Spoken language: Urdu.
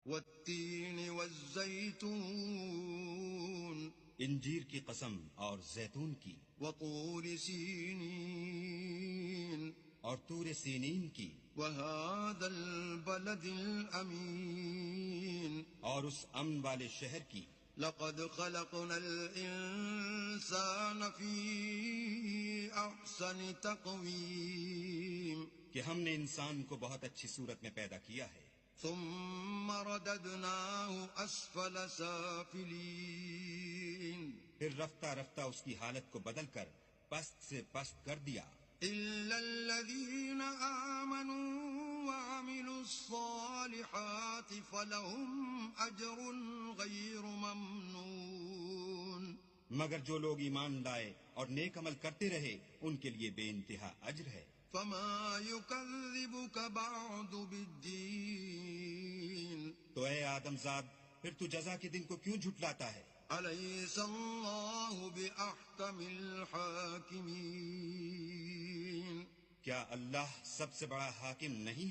والتين والزيتون انجیر کی قسم اور زیتون کی، وطور سینین اور طور سینین کی، وهذا البلد الأمين اور اس امن والے شہر کی۔ لقد خلقنا الإنسان في أحسن تقويم کہ ہم نے انسان کو بہت اچھی صورت میں پیدا کیا ہے، ثم رددناه أسفل سافلين پھر رفتہ رفتہ اس کی حالت کو بدل کر پست سے پست کر دیا، إلا الذين آمنوا وعملوا الصالحات فلهم أجر غير ممنون مگر جو لوگ ایمان لائے اور نیک عمل کرتے رہے ان کے لیے بے انتہا اجر ہے۔ فما يكذبك بعد بالدين تو اے آدم زاد، پھر تو جزا کے دن کو کیوں جھٹلاتا ہے؟ أليس الله بأحكم الحاكمين کیا اللہ سب سے بڑا حاکم نہیں